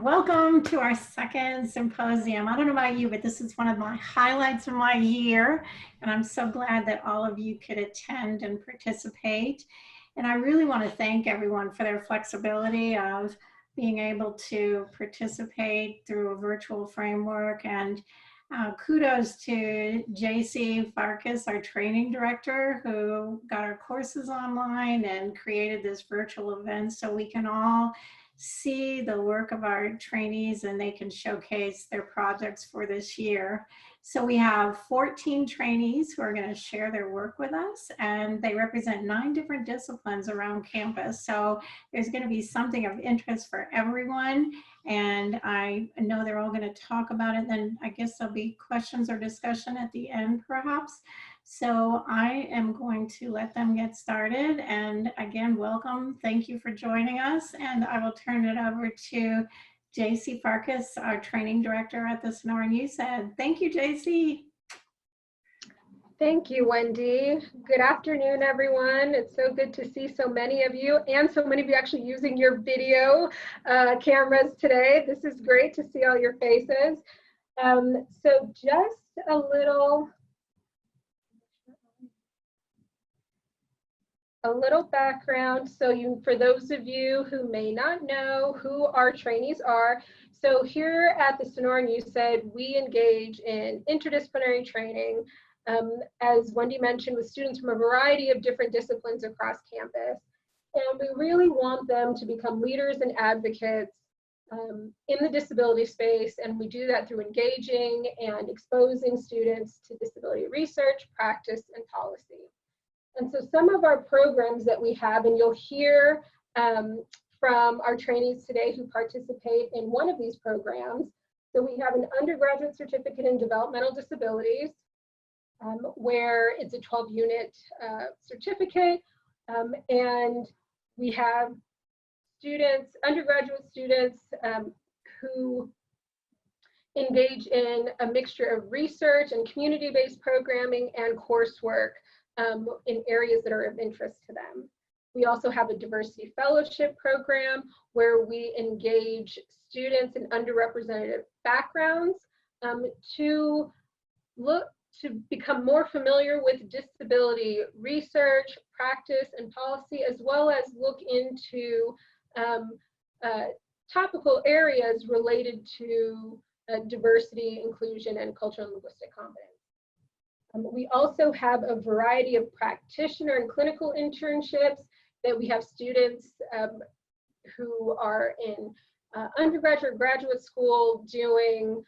Welcome to our second symposium. I don't know about you, but this is one of my highlights of my year, and I'm so glad that all of you could attend and participate. And I really want to thank everyone for their flexibility of being able to participate through a virtual framework. And kudos to JC Farkas, our training director, who got our courses online and created this virtual event so we can all see the work of our trainees and they can showcase their projects for this year. So we have 14 trainees who are going to share their work with us, and they represent 9 different disciplines around campus. So there's going to be something of interest for everyone, and I know they're all going to talk about it. Then I guess there'll be questions or discussion at the end perhaps. So I am going to let them get started. And again, welcome. Thank you for joining us. And I will turn it over to JC Farkas, our training director at the Sonora News Ed. Thank you, JC. Thank you, Wendy. Good afternoon, everyone. It's so good to see so many of you and so many of you actually using your video cameras today. This is great to see all your faces. So just a little background. So for those of you who may not know who our trainees are, so here at the Sonora News Ed, we engage in interdisciplinary training, as Wendy mentioned, with students from a variety of different disciplines across campus. And we really want them to become leaders and advocates in the disability space, and we do that through engaging and exposing students to disability research, practice, and policy. And so some of our programs that we have, and you'll hear from our trainees today who participate in one of these programs. So we have an undergraduate certificate in developmental disabilities, where it's a 12-unit certificate, and we have students, undergraduate students, who engage in a mixture of research and community-based programming and coursework in areas that are of interest to them. We also have a diversity fellowship program where we engage students in underrepresented backgrounds to become more familiar with disability research, practice, and policy, as well as look into topical areas related to diversity, inclusion, and cultural and linguistic competence. We also have a variety of practitioner and clinical internships that we have students who are in undergraduate, graduate school doing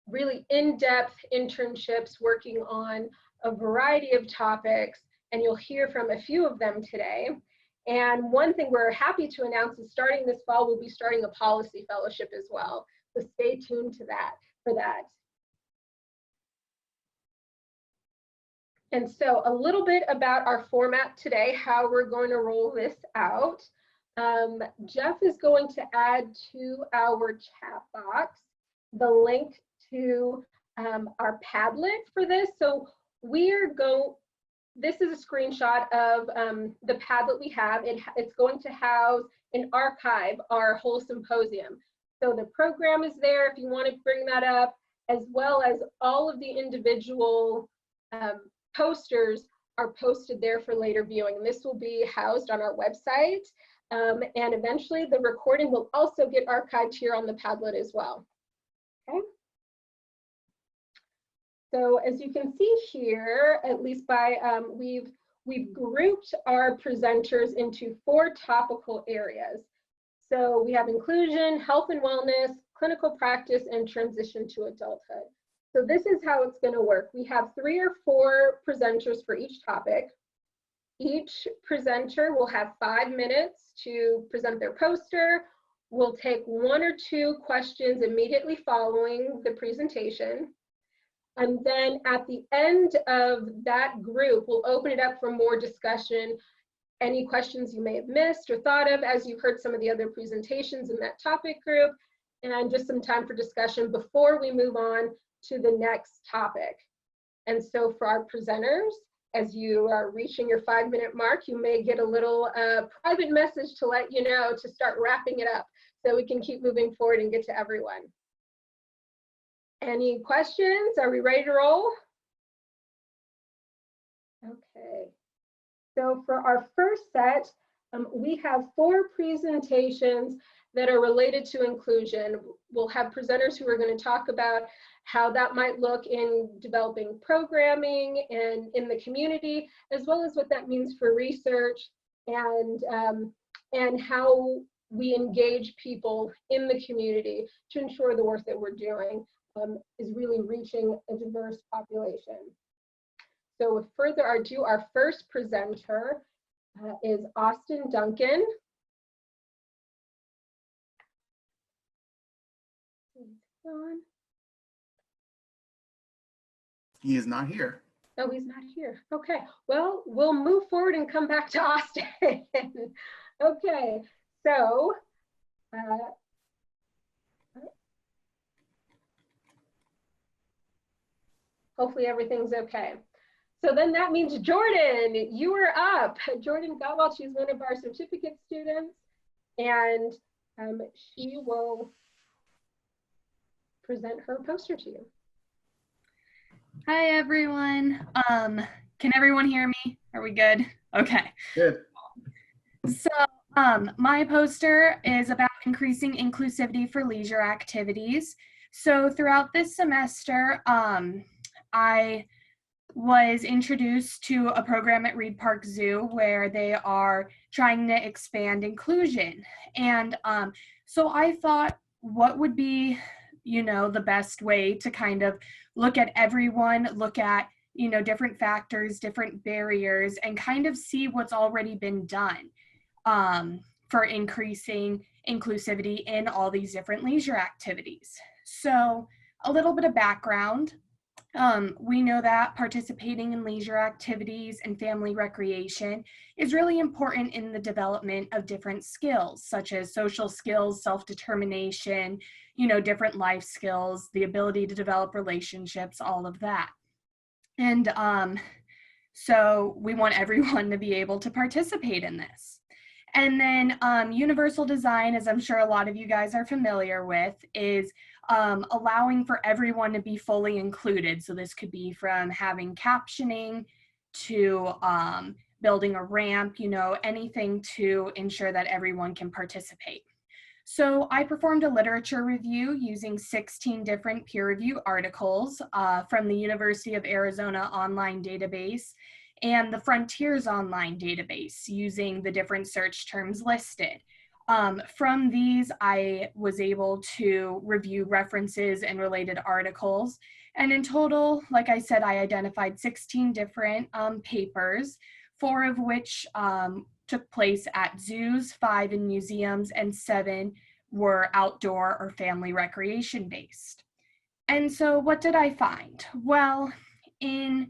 really in-depth internships working on a variety of topics, and you'll hear from a few of them today. And one thing we're happy to announce is starting this fall, we'll be starting a policy fellowship as well. So stay tuned to that for that. And so a little bit about our format today, how we're going to roll this out. Jeff is going to add to our chat box the link to our Padlet for this. So this is a screenshot of the Padlet we have. It's going to house and archive our whole symposium. So the program is there if you want to bring that up, as well as all of the individual posters are posted there for later viewing. And this will be housed on our website. And eventually the recording will also get archived here on the Padlet as well. Okay. So as you can see here, at least by, we've grouped our presenters into 4 topical areas. So we have inclusion, health and wellness, clinical practice, and transition to adulthood. So this is how it's going to work. We have 3 or 4 presenters for each topic. Each presenter will have 5 minutes to present their poster. We'll take 1 or 2 questions immediately following the presentation. And then at the end of that group, we'll open it up for more discussion. Any questions you may have missed or thought of as you heard some of the other presentations in that topic group, and just some time for discussion before we move on to the next topic. And so for our presenters, as you are reaching your 5-minute mark, you may get a little private message to let you know to start wrapping it up so we can keep moving forward and get to everyone. Any questions? Are we ready to roll? Okay. So for our first set, we have 4 presentations that are related to inclusion. We'll have presenters who are going to talk about how that might look in developing programming and in the community, as well as what that means for research and how we engage people in the community to ensure the work that we're doing is really reaching a diverse population. So with further ado, our first presenter is Austin Duncan. He is not here. Oh, he's not here. Okay, well, we'll move forward and come back to Austin. Okay, so hopefully everything's okay. So then that means Jordan, you are up. Jordan Gotwald, she's one of our certificate students, and she will present her poster to you. Hi, everyone. Can everyone hear me? Are we good? Okay. Good. So my poster is about increasing inclusivity for leisure activities. So throughout this semester, I was introduced to a program at Reed Park Zoo where they are trying to expand inclusion. And so I thought, what would be, the best way to kind of look at everyone, look at, different factors, different barriers, and kind of see what's already been done for increasing inclusivity in all these different leisure activities. So a little bit of background. We know that participating in leisure activities and family recreation is really important in the development of different skills, such as social skills, self-determination, different life skills, the ability to develop relationships, all of that. And so we want everyone to be able to participate in this. And then universal design, as I'm sure a lot of you guys are familiar with, is allowing for everyone to be fully included. So this could be from having captioning to building a ramp, anything to ensure that everyone can participate. So I performed a literature review using 16 different peer review articles from the University of Arizona online database and the Frontiers online database using the different search terms listed. From these, I was able to review references and related articles. And in total, like I said, I identified 16 different papers, 4 of which took place at zoos, 5 in museums, and 7 were outdoor or family recreation based. And so what did I find? Well, in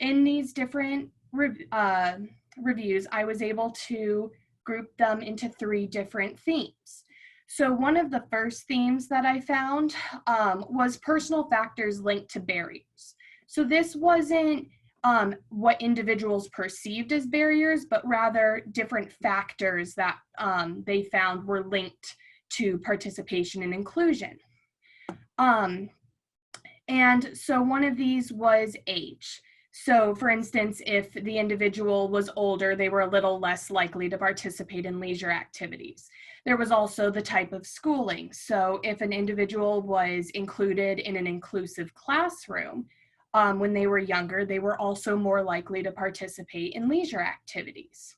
these different reviews, I was able to group them into 3 different themes. So one of the first themes that I found was personal factors linked to barriers. So this wasn't what individuals perceived as barriers, but rather different factors that they found were linked to participation and inclusion. And so one of these was age. So for instance, if the individual was older, they were a little less likely to participate in leisure activities. There was also the type of schooling. So if an individual was included in an inclusive classroom when they were younger, they were also more likely to participate in leisure activities.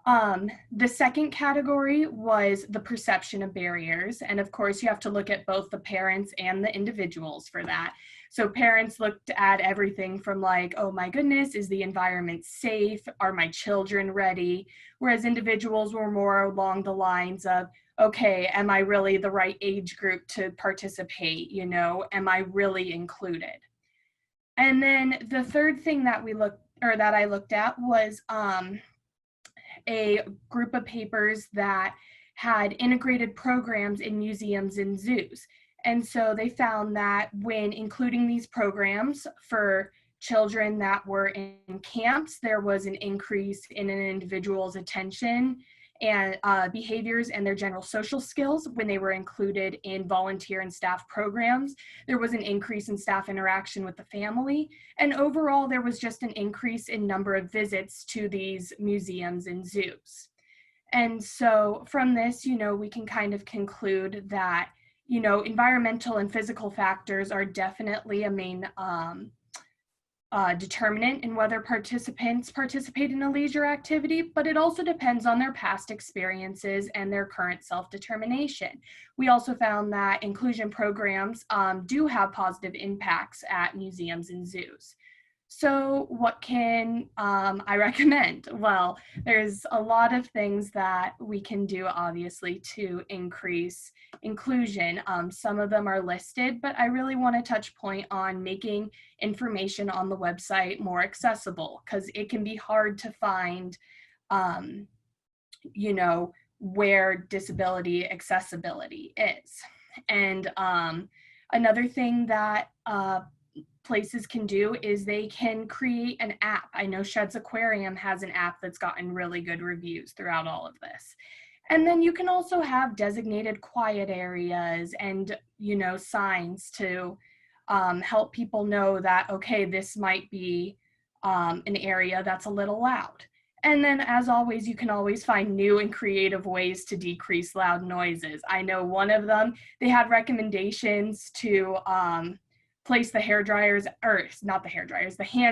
The second category was the perception of barriers. And of course, you have to look at both the parents and the individuals for that. So parents looked at everything from like, oh my goodness, is the environment safe? Are my children ready? Whereas individuals were more along the lines of, okay, am I really the right age group to participate? Am I really included? And then the third thing that I looked at was a group of papers that had integrated programs in museums and zoos. And so they found that when including these programs for children that were in camps, there was an increase in an individual's attention and behaviors and their general social skills when they were included in volunteer and staff programs. There was an increase in staff interaction with the family. And overall, there was just an increase in number of visits to these museums and zoos. And so from this, we can kind of conclude that, environmental and physical factors are definitely a main determinant in whether participants participate in a leisure activity, but it also depends on their past experiences and their current self-determination. We also found that inclusion programs do have positive impacts at museums and zoos. So what can I recommend? Well, there's a lot of things that we can do, obviously, to increase inclusion. Some of them are listed, but I really want to touch point on making information on the website more accessible, because it can be hard to find, where disability accessibility is. And another thing that places can do is they can create an app. I know Shed's Aquarium has an app that's gotten really good reviews throughout all of this. And then you can also have designated quiet areas and, signs to help people know that, okay, this might be an area that's a little loud. And then, as always, you can always find new and creative ways to decrease loud noises. I know one of them, they had recommendations to place the hand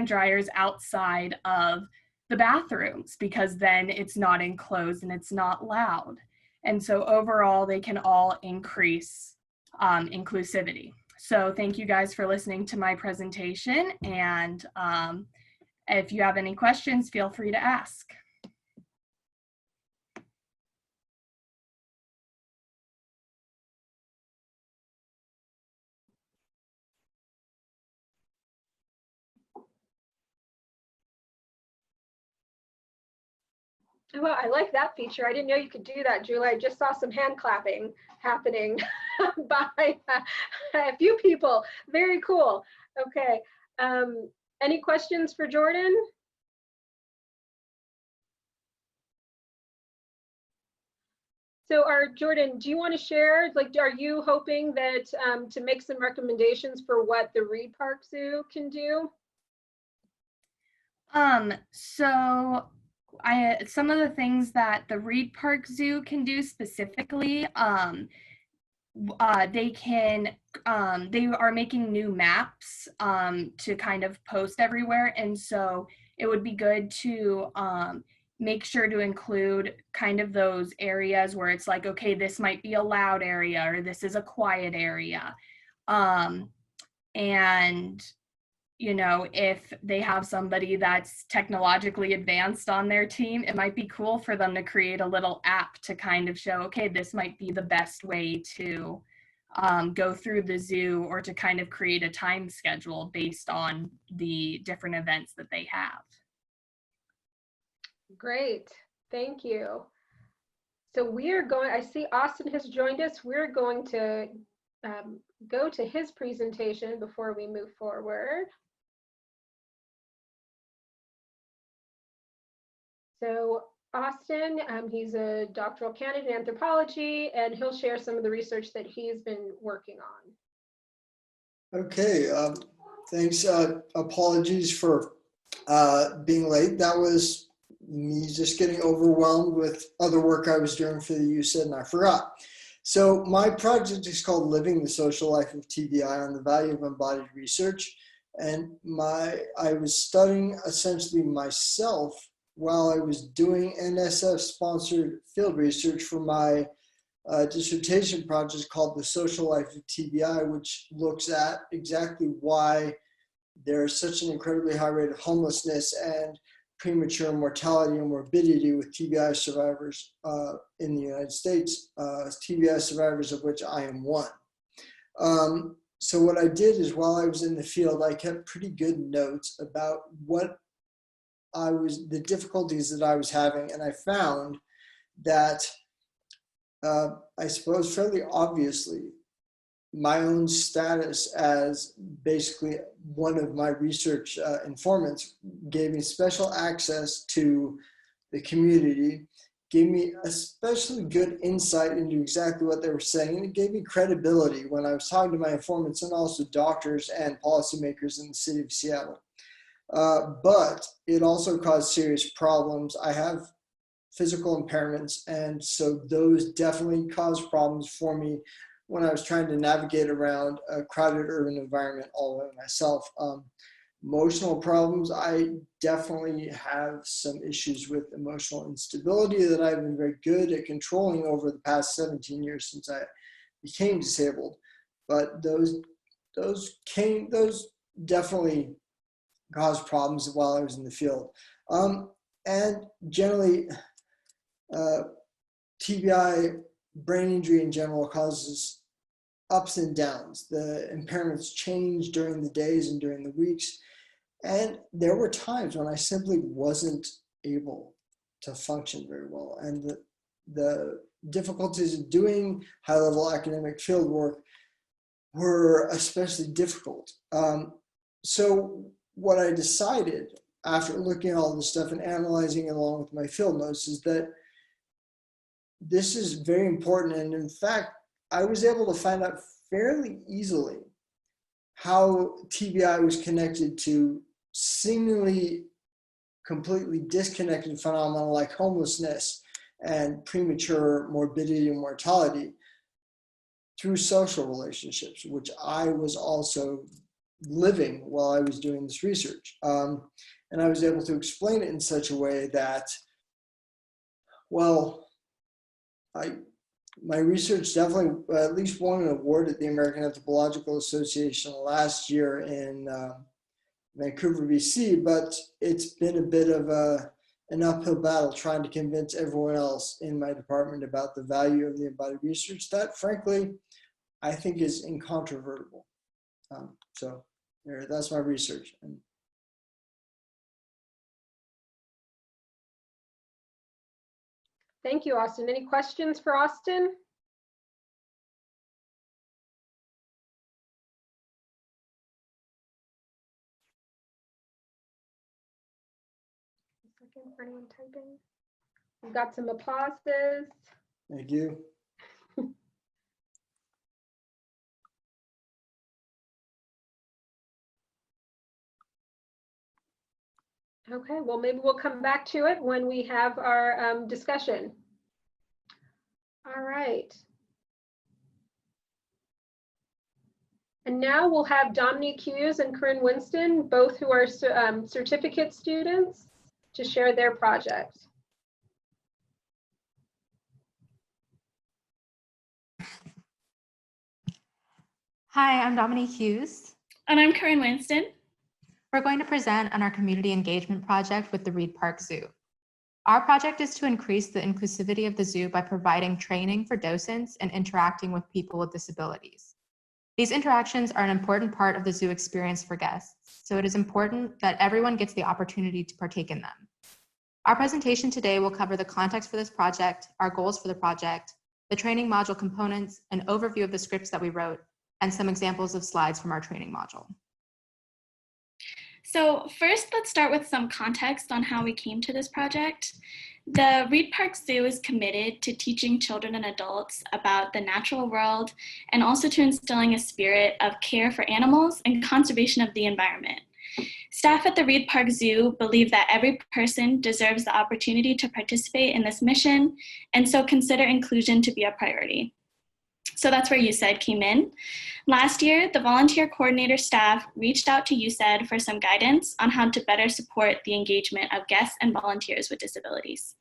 dryers outside of the bathrooms, because then it's not enclosed and it's not loud. And so overall, they can all increase inclusivity. So thank you guys for listening to my presentation. And if you have any questions, feel free to ask. Well, I like that feature. I didn't know you could do that, Julie. I just saw some hand clapping happening by a few people. Very cool. Okay. Any questions for Jordan? So Jordan, do you want to share, are you hoping that to make some recommendations for what the Reed Park Zoo can do? So some of the things that the Reed Park Zoo can do specifically, they are making new maps to kind of post everywhere. And so it would be good to make sure to include kind of those areas where it's like, okay, this might be a loud area or this is a quiet area. And if they have somebody that's technologically advanced on their team, it might be cool for them to create a little app to kind of show, okay, this might be the best way to go through the zoo, or to kind of create a time schedule based on the different events that they have. Great, thank you. So I see Austin has joined us. We're going to go to his presentation before we move forward. So Austin, he's a doctoral candidate in anthropology, and he'll share some of the research that he's been working on. Okay, thanks. Apologies for being late. That was me just getting overwhelmed with other work I was doing for the USID, and I forgot. So my project is called Living the Social Life of TBI on the Value of Embodied Research. And I was studying essentially myself while I was doing NSF-sponsored field research for my dissertation project called The Social Life of TBI, which looks at exactly why there's such an incredibly high rate of homelessness and premature mortality and morbidity with TBI survivors in the United States, TBI survivors of which I am one. So what I did is, while I was in the field, I kept pretty good notes about the difficulties that I was having, and I found that, I suppose fairly obviously, my own status as basically one of my research informants gave me special access to the community, gave me especially good insight into exactly what they were saying, and it gave me credibility when I was talking to my informants and also doctors and policymakers in the city of Seattle. But it also caused serious problems. I have physical impairments, and so those definitely caused problems for me when I was trying to navigate around a crowded urban environment all by myself. Emotional problems, I definitely have some issues with emotional instability that I've been very good at controlling over the past 17 years since I became disabled. But those definitely caused problems while I was in the field. And generally, TBI, brain injury in general, causes ups and downs. The impairments change during the days and during the weeks. And there were times when I simply wasn't able to function very well. And the difficulties of doing high-level academic field work were especially difficult. So what I decided after looking at all this stuff and analyzing it along with my field notes is that this is very important. And in fact, I was able to find out fairly easily how TBI was connected to seemingly completely disconnected phenomena like homelessness and premature morbidity and mortality through social relationships, which I was also living while I was doing this research. And I was able to explain it in such a way that, well, my research definitely at least won an award at the American Anthropological Association last year in Vancouver, BC, but it's been a bit of an uphill battle trying to convince everyone else in my department about the value of the embodied research that, frankly, I think is incontrovertible. So that's my research. Thank you, Austin. Any questions for Austin? A second for anyone typing. We've got some applauses. Thank you. Okay, well, maybe we'll come back to it when we have our discussion. All right. And now we'll have Dominique Hughes and Corinne Winston, both who are certificate students, to share their project. Hi, I'm Dominique Hughes. And I'm Corinne Winston. We're going to present on our community engagement project with the Reed Park Zoo. Our project is to increase the inclusivity of the zoo by providing training for docents and interacting with people with disabilities. These interactions are an important part of the zoo experience for guests, so it is important that everyone gets the opportunity to partake in them. Our presentation today will cover the context for this project, our goals for the project, the training module components, an overview of the scripts that we wrote, and some examples of slides from our training module. So first, let's start with some context on how we came to this project. The Reed Park Zoo is committed to teaching children and adults about the natural world and also to instilling a spirit of care for animals and conservation of the environment. Staff at the Reed Park Zoo believe that every person deserves the opportunity to participate in this mission, and so consider inclusion to be a priority. So that's where USAID came in. Last year, the volunteer coordinator staff reached out to USAID for some guidance on how to better support the engagement of guests and volunteers with disabilities.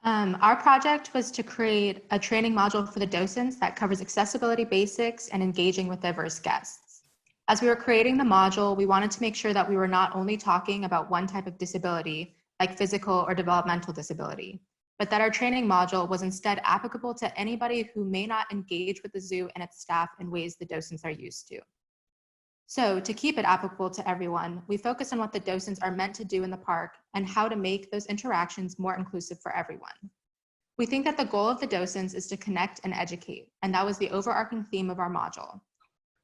Our project was to create a training module for the docents that covers accessibility basics and engaging with diverse guests. As we were creating the module, we wanted to make sure that we were not only talking about one type of disability, like physical or developmental disability, but that our training module was instead applicable to anybody who may not engage with the zoo and its staff in ways the docents are used to. So to keep it applicable to everyone, we focus on what the docents are meant to do in the park and how to make those interactions more inclusive for everyone. We think that the goal of the docents is to connect and educate, and that was the overarching theme of our module.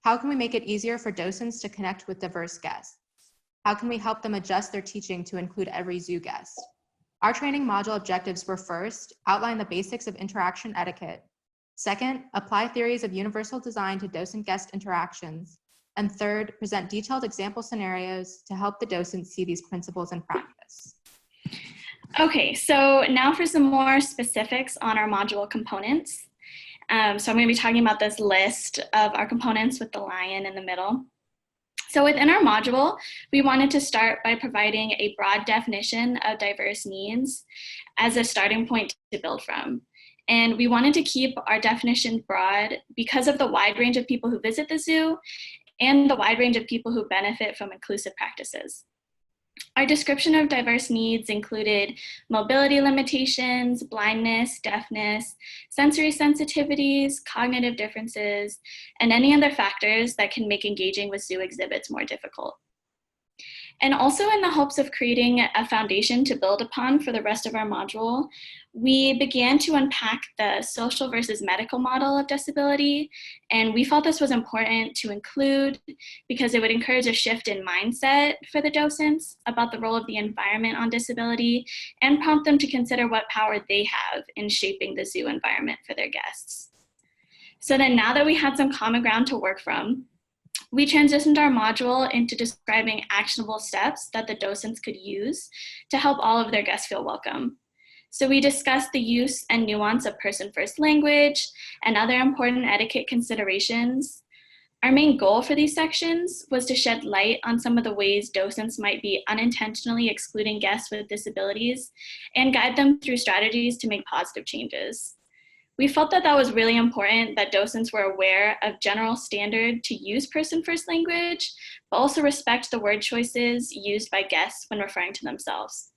How can we make it easier for docents to connect with diverse guests? How can we help them adjust their teaching to include every zoo guest? Our training module objectives were: first, outline the basics of interaction etiquette; second, apply theories of universal design to docent-guest interactions; and third, present detailed example scenarios to help the docents see these principles in practice. Okay, so now for some more specifics on our module components. So I'm going to be talking about this list of our components with the lion in the middle. So within our module, we wanted to start by providing a broad definition of diverse needs as a starting point to build from. And we wanted to keep our definition broad because of the wide range of people who visit the zoo and the wide range of people who benefit from inclusive practices. Our description of diverse needs included mobility limitations, blindness, deafness, sensory sensitivities, cognitive differences, and any other factors that can make engaging with zoo exhibits more difficult. And also, in the hopes of creating a foundation to build upon for the rest of our module, we began to unpack the social versus medical model of disability. And we felt this was important to include because it would encourage a shift in mindset for the docents about the role of the environment on disability and prompt them to consider what power they have in shaping the zoo environment for their guests. So then, now that we had some common ground to work from, we transitioned our module into describing actionable steps that the docents could use to help all of their guests feel welcome. So we discussed the use and nuance of person-first language and other important etiquette considerations. Our main goal for these sections was to shed light on some of the ways docents might be unintentionally excluding guests with disabilities and guide them through strategies to make positive changes. We felt that that was really important, that docents were aware of general standard to use person-first language, but also respect the word choices used by guests when referring to themselves.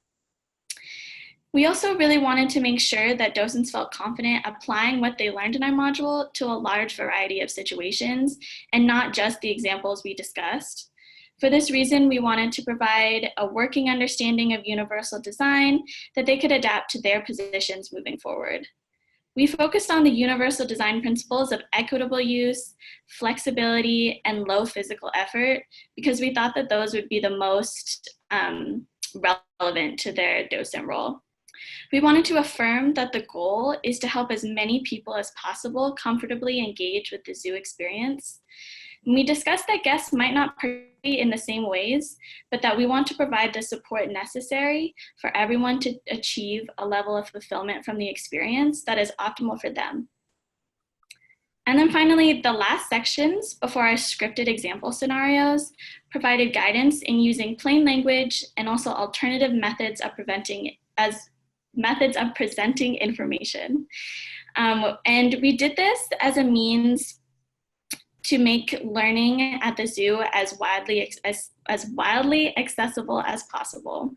We also really wanted to make sure that docents felt confident applying what they learned in our module to a large variety of situations and not just the examples we discussed. For this reason, we wanted to provide a working understanding of universal design that they could adapt to their positions moving forward. We focused on the universal design principles of equitable use, flexibility, and low physical effort because we thought that those would be the most relevant to their docent role. We wanted to affirm that the goal is to help as many people as possible comfortably engage with the zoo experience. And we discussed that guests might not participate in the same ways, but that we want to provide the support necessary for everyone to achieve a level of fulfillment from the experience that is optimal for them. And then finally, the last sections before our scripted example scenarios provided guidance in using plain language and also alternative methods of presenting information. And we did this as a means to make learning at the zoo as widely accessible as possible.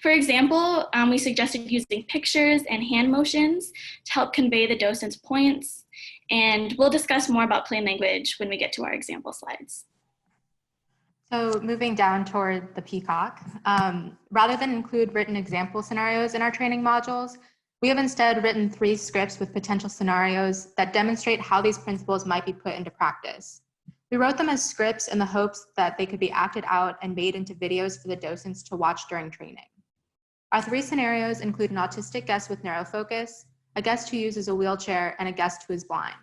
For example, we suggested using pictures and hand motions to help convey the docent's points, and we'll discuss more about plain language when we get to our example slides. So moving down toward the peacock, rather than include written example scenarios in our training modules, we have instead written 3 scripts with potential scenarios that demonstrate how these principles might be put into practice. We wrote them as scripts in the hopes that they could be acted out and made into videos for the docents to watch during training. Our 3 scenarios include an autistic guest with narrow focus, a guest who uses a wheelchair, and a guest who is blind.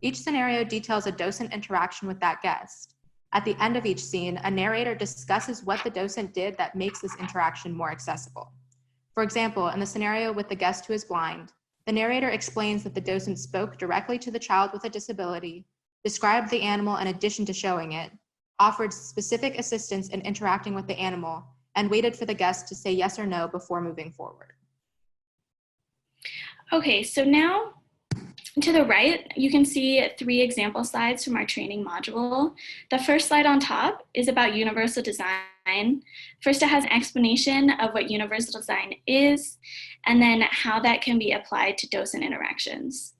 Each scenario details a docent interaction with that guest. At the end of each scene, a narrator discusses what the docent did that makes this interaction more accessible. For example, in the scenario with the guest who is blind, the narrator explains that the docent spoke directly to the child with a disability, described the animal in addition to showing it, offered specific assistance in interacting with the animal, and waited for the guest to say yes or no before moving forward. Okay, so now to the right, you can see 3 example slides from our training module. The first slide on top is about universal design. First, it has an explanation of what universal design is, and then how that can be applied to docent interactions.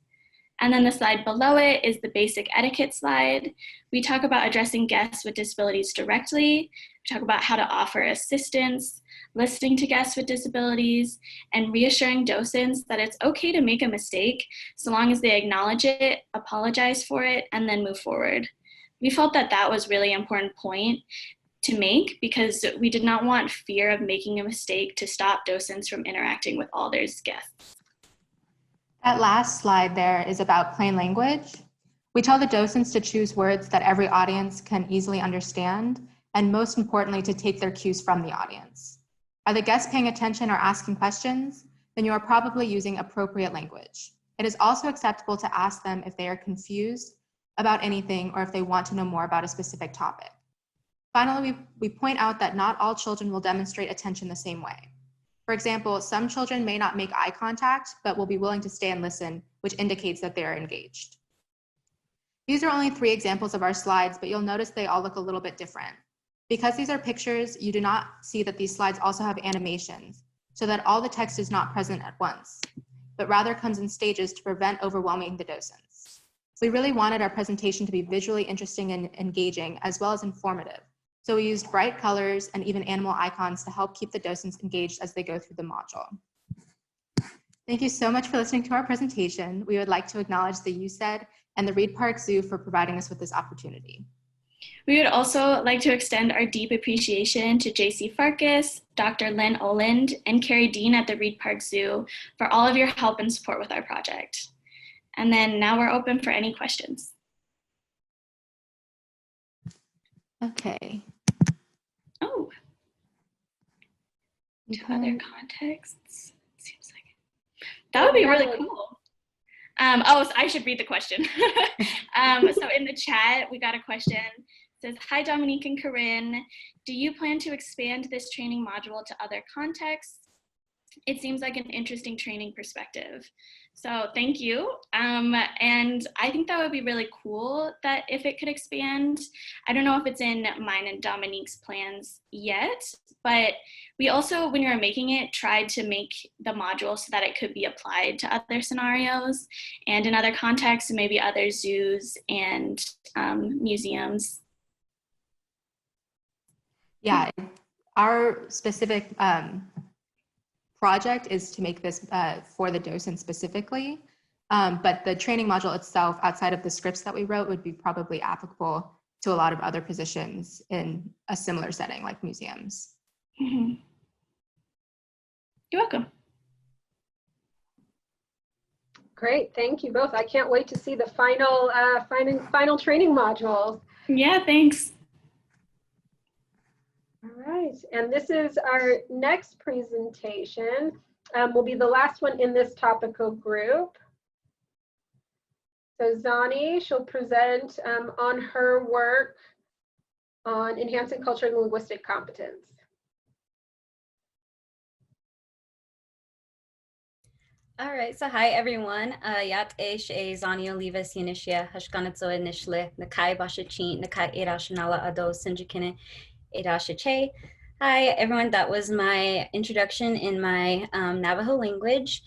And then the slide below it is the basic etiquette slide. We talk about addressing guests with disabilities directly. We talk about how to offer assistance, listening to guests with disabilities, and reassuring docents that it's okay to make a mistake so long as they acknowledge it, apologize for it, and then move forward. We felt that that was really important point to make because we did not want fear of making a mistake to stop docents from interacting with all their guests. That last slide there is about plain language. We tell the docents to choose words that every audience can easily understand, and most importantly, to take their cues from the audience. Are the guests paying attention or asking questions? Then you are probably using appropriate language. It is also acceptable to ask them if they are confused about anything or if they want to know more about a specific topic. Finally, we point out that not all children will demonstrate attention the same way. For example, some children may not make eye contact, but will be willing to stay and listen, which indicates that they are engaged. These are only 3 examples of our slides, but you'll notice they all look a little bit different. Because these are pictures, you do not see that these slides also have animations, so that all the text is not present at once, but rather comes in stages to prevent overwhelming the docents. We really wanted our presentation to be visually interesting and engaging, as well as informative. So we used bright colors and even animal icons to help keep the docents engaged as they go through the module. Thank you so much for listening to our presentation. We would like to acknowledge the USED and the Reed Park Zoo for providing us with this opportunity. We would also like to extend our deep appreciation to JC Farkas, Dr. Lynn Oland, and Carrie Dean at the Reed Park Zoo for all of your help and support with our project. And then now we're open for any questions. Okay. Oh, to other contexts. Seems like that would be really cool. Oh, so I should read the question. So in the chat, we got a question. It says, hi, Dominique and Corinne. Do you plan to expand this training module to other contexts? It seems like an interesting training perspective. So thank you. And I think that would be really cool that if it could expand. I don't know if it's in mine and Dominique's plans yet, but we also, when you were making it, tried to make the module so that it could be applied to other scenarios and in other contexts, and maybe other zoos and museums. Yeah, our specific project is to make this for the docent specifically, but the training module itself, outside of the scripts that we wrote, would be probably applicable to a lot of other positions in a similar setting like museums. Mm-hmm. You're welcome. Great, thank you both. I can't wait to see the final training modules. Yeah, thanks. All right, and this is our next presentation. Will be the last one in this topical group. So Zani, she'll present on her work on enhancing cultural and linguistic competence. All right, so hi everyone. Yat esh e Zani Olivas Yanishia Hashkanatzo Nishle Nakai Bashachi Nakai Erashanala Ado Sinjikine Erashache. Hi everyone, that was my introduction in my Navajo language.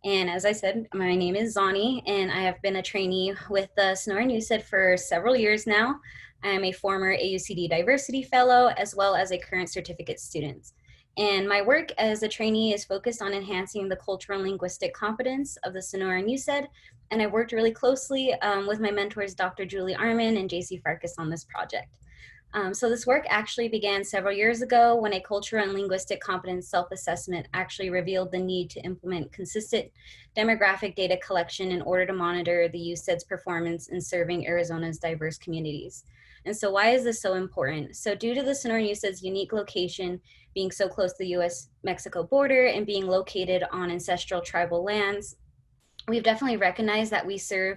And as I said, my name is Zani, and I have been a trainee with the Sonoran USED for several years now. I am a former AUCD Diversity Fellow, as well as a current certificate student. And my work as a trainee is focused on enhancing the cultural and linguistic competence of the Sonoran USED. And I worked really closely with my mentors, Dr. Julie Arman and JC Farkas, on this project. So this work actually began several years ago when a cultural and linguistic competence self-assessment actually revealed the need to implement consistent demographic data collection in order to monitor the USED's performance in serving Arizona's diverse communities. And so why is this so important? So due to the Sonoran USED's unique location, being so close to the US-Mexico border and being located on ancestral tribal lands, we've definitely recognized that we serve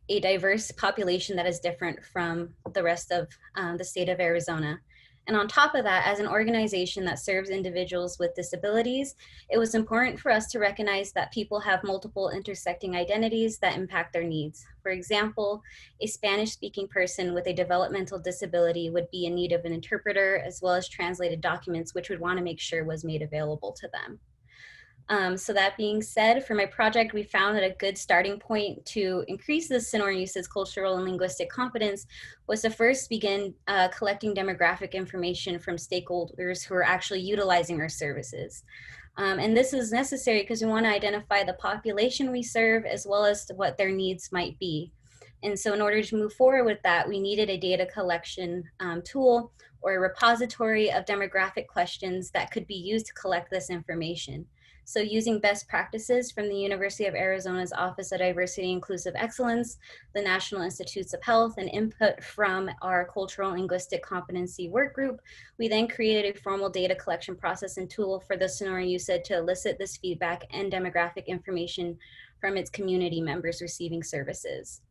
a diverse population that is different from the rest of the state of Arizona. And on top of that, as an organization that serves individuals with disabilities, it was important for us to recognize that people have multiple intersecting identities that impact their needs. For example, a Spanish-speaking person with a developmental disability would be in need of an interpreter, as well as translated documents, which we'd want to make sure was made available to them. So that being said, for my project, we found that a good starting point to increase the Sonoran Youth's cultural and linguistic competence was to first begin collecting demographic information from stakeholders who are actually utilizing our services. And this is necessary because we want to identify the population we serve as well as what their needs might be. And so in order to move forward with that, we needed a data collection tool or a repository of demographic questions that could be used to collect this information. So using best practices from the University of Arizona's Office of Diversity and Inclusive Excellence, the National Institutes of Health, and input from our Cultural and Linguistic Competency Work Group, we then created a formal data collection process and tool for the Sonoran Youth to elicit this feedback and demographic information from its community members receiving services.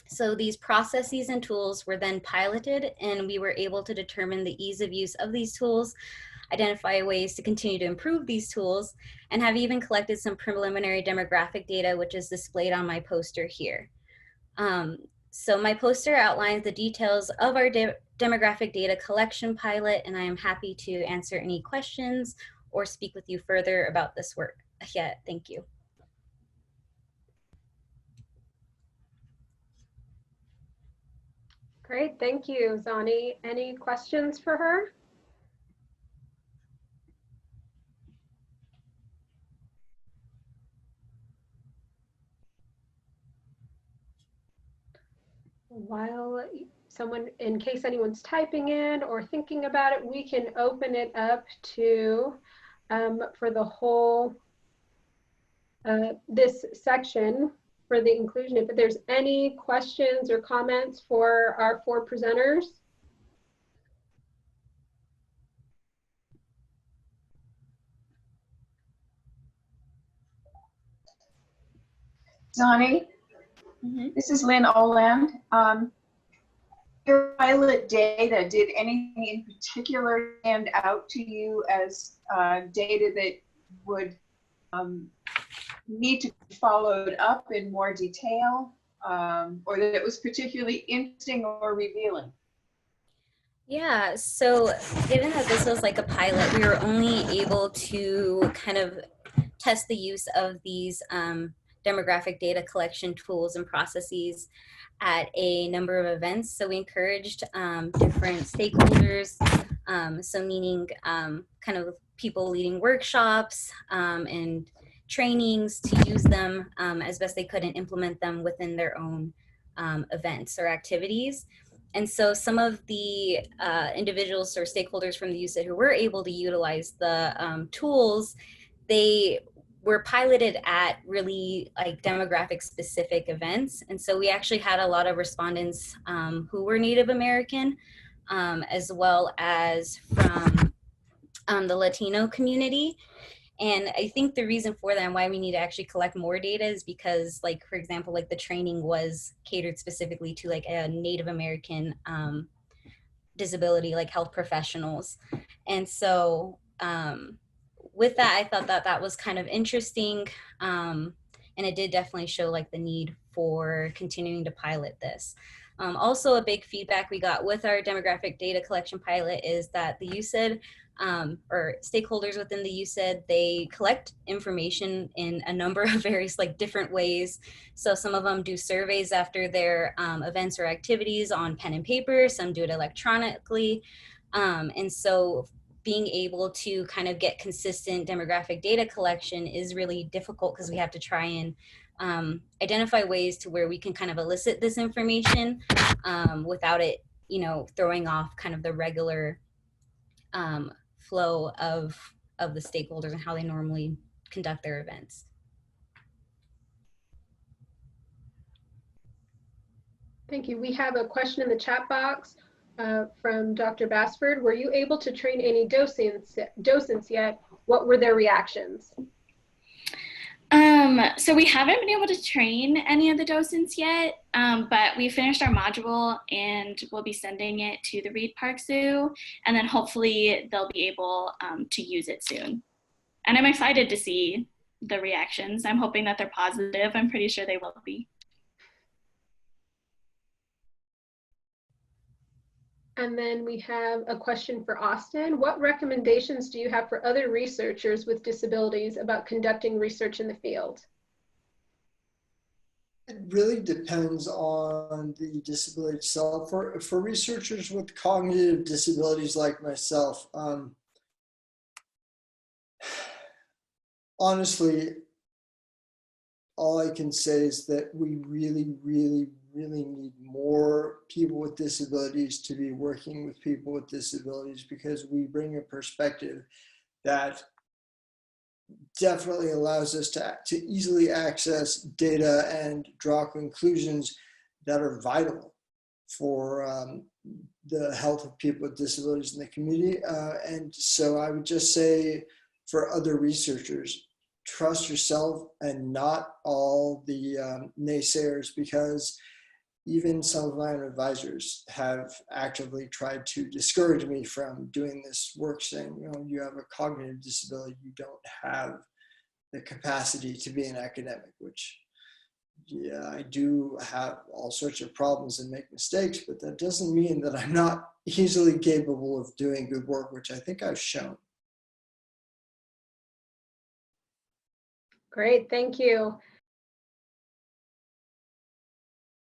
So these processes and tools were then piloted, and we were able to determine the ease of use of these tools, identify ways to continue to improve these tools, and have even collected some preliminary demographic data, which is displayed on my poster here. So my poster outlines the details of our demographic data collection pilot, and I am happy to answer any questions or speak with you further about this work. Yeah, thank you. Great, thank you, Zani. Any questions for her? While someone, in case anyone's typing in or thinking about it, we can open it up to, for the whole, this section for the inclusion. If there's any questions or comments for our 4 presenters. Zani, this is Lynn Oland. Your pilot data, did anything in particular stand out to you as data that would need to be followed up in more detail, or that it was particularly interesting or revealing? Yeah, so given that this was like a pilot, we were only able to kind of test the use of these demographic data collection tools and processes at a number of events. So we encouraged different stakeholders, so meaning kind of people leading workshops and trainings to use them as best they could and implement them within their own events or activities. And so some of the individuals or stakeholders from the USID who were able to utilize the tools, they were piloted at really like demographic specific events. And so we actually had a lot of respondents who were Native American, as well as from the Latino community. And I think the reason for that and why we need to actually collect more data is because, like, for example, like the training was catered specifically to like a Native American disability, like health professionals. And so with that, I thought that that was kind of interesting. And it did definitely show like the need for continuing to pilot this. Also, a big feedback we got with our demographic data collection pilot is that the USID or stakeholders within the USID, they collect information in a number of various like different ways. So some of them do surveys after their events or activities on pen and paper, some do it electronically. And so being able to kind of get consistent demographic data collection is really difficult because we have to try and identify ways to where we can kind of elicit this information without it, you know, throwing off kind of the regular flow of the stakeholders and how they normally conduct their events. Thank you. We have a question in the chat box from Dr. Basford. Were you able to train any docents yet? What were their reactions? So we haven't been able to train any of the docents yet, but we finished our module and we'll be sending it to the Reed Park Zoo, and then hopefully they'll be able to use it soon. And I'm excited to see the reactions. I'm hoping that they're positive. I'm pretty sure they will be. And then we have a question for Austin. What recommendations do you have for other researchers with disabilities about conducting research in the field? It really depends on the disability itself. For researchers with cognitive disabilities like myself, honestly, all I can say is that we really, really, really need more people with disabilities to be working with people with disabilities, because we bring a perspective that definitely allows us to easily access data and draw conclusions that are vital for the health of people with disabilities in the community. And so I would just say for other researchers, trust yourself and not all the naysayers, because even some of my own advisors have actively tried to discourage me from doing this work, saying, you know, you have a cognitive disability, you don't have the capacity to be an academic, which, yeah, I do have all sorts of problems and make mistakes, but that doesn't mean that I'm not easily capable of doing good work, which I think I've shown. Great, thank you.